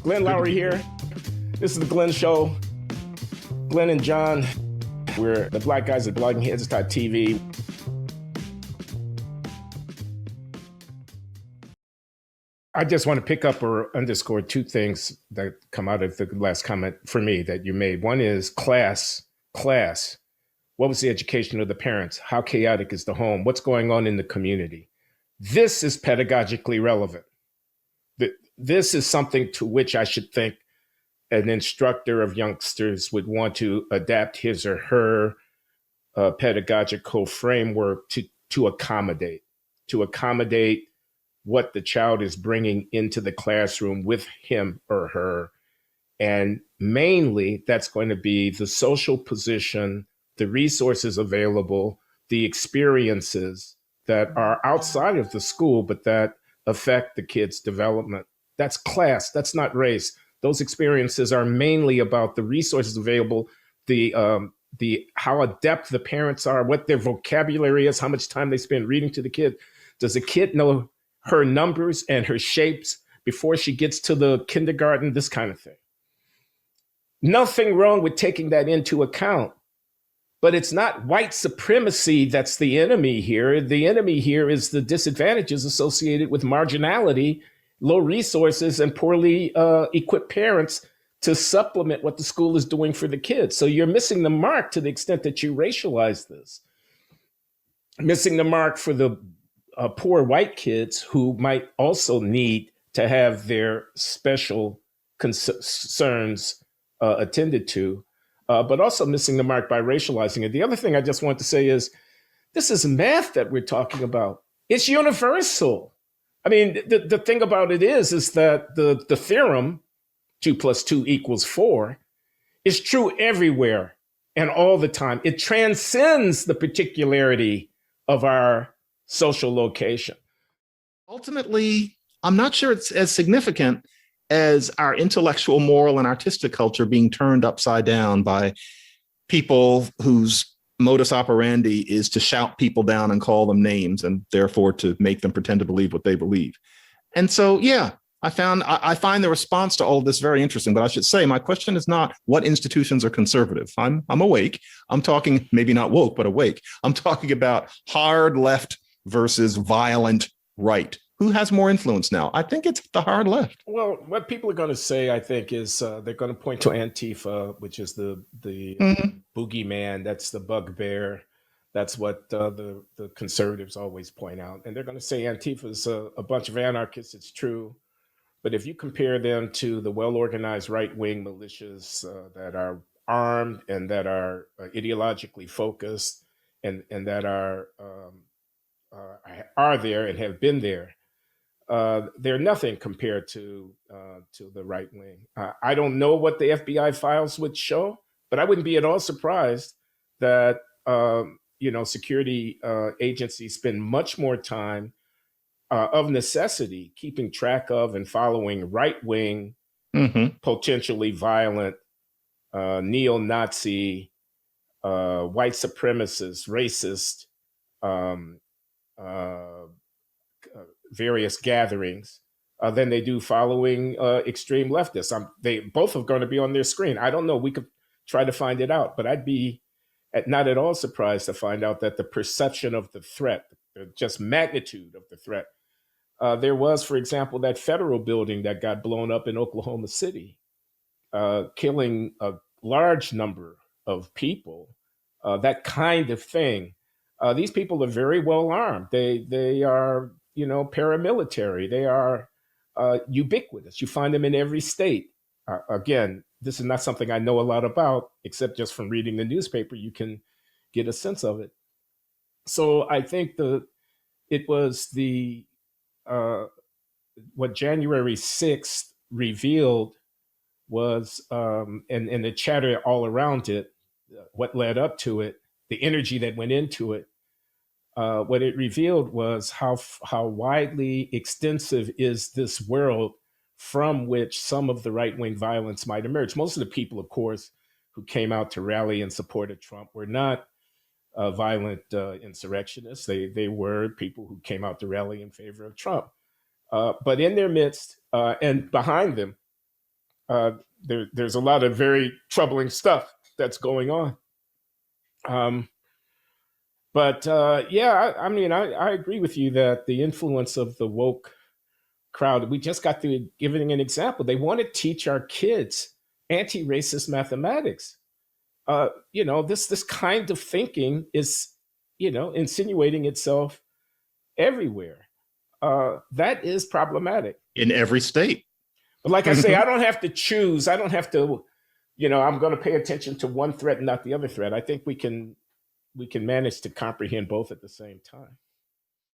Glenn Loury here. This is the Glenn Show. Glenn and John, we're the black guys at bloggingheads.tv. I just want to pick up or underscore two things that come out of the last comment for me that you made. One is class. What was the education of the parents? How chaotic is the home? What's going on in the community? This is pedagogically relevant. This is something to which I should think an instructor of youngsters would want to adapt his or her pedagogical framework to accommodate what the child is bringing into the classroom with him or her. And mainly that's going to be the social position, the resources available, the experiences that are outside of the school, but that affect the kid's development. That's class, that's not race. Those experiences are mainly about the resources available, the how adept the parents are, what their vocabulary is, how much time they spend reading to the kid. Does the kid know her numbers and her shapes before she gets to the kindergarten? This kind of thing. Nothing wrong with taking that into account, but it's not white supremacy that's the enemy here. The enemy here is the disadvantages associated with marginality, low resources, and poorly equipped parents to supplement what the school is doing for the kids. So you're missing the mark to the extent that you racialize this. Missing the mark for the poor white kids who might also need to have their special concerns attended to, but also missing the mark by racializing it. The other thing I just want to say is, this is math that we're talking about. It's universal. I mean, the thing about it is that the theorem, 2 + 2 = 4, is true everywhere and all the time. It transcends the particularity of our social location. Ultimately, I'm not sure it's as significant as our intellectual, moral, and artistic culture being turned upside down by people whose modus operandi is to shout people down and call them names, and therefore to make them pretend to believe what they believe. And so, yeah, I find the response to all of this very interesting. But I should say, my question is not what institutions are conservative. I'm awake. I'm talking maybe not woke, but awake. I'm talking about hard left versus violent right. Who has more influence now? I think it's the hard left. Well, what people are going to say, I think, is they're going to point to Antifa, which is the boogeyman. That's the bugbear. That's what the conservatives always point out. And they're going to say Antifa is a bunch of anarchists. It's true. But if you compare them to the well-organized right-wing militias that are armed and that are ideologically focused and that are there and have been there, they're nothing compared to the right wing. I don't know what the FBI files would show, but I wouldn't be at all surprised that security agencies spend much more time of necessity keeping track of and following right wing, potentially violent, neo-Nazi, white supremacist, racist, various gatherings than they do following extreme leftists. They both are going to be on their screen. I don't know. We could try to find it out, but I'd be not at all surprised to find out that the perception of the threat, the just magnitude of the threat. There was, for example, that federal building that got blown up in Oklahoma City, killing a large number of people, that kind of thing. These people are very well armed. They are, paramilitary. They are ubiquitous. You find them in every state. Again, this is not something I know a lot about, except just from reading the newspaper, you can get a sense of it. So I think it was what January 6th revealed was, and the chatter all around it, what led up to it, the energy that went into it. What it revealed was how widely extensive is this world from which some of the right-wing violence might emerge. Most of the people, of course, who came out to rally in support of Trump were not violent insurrectionists. They were people who came out to rally in favor of Trump. But in their midst and behind them There's a lot of very troubling stuff that's going on. But yeah, I mean, I agree with you that the influence of the woke crowd, we just got through giving an example. They want to teach our kids anti-racist mathematics. This kind of thinking is, insinuating itself everywhere. That is problematic. In every state. But like I say, I don't have to choose. I don't have to, I'm going to pay attention to one threat and not the other threat. I think we can manage to comprehend both at the same time.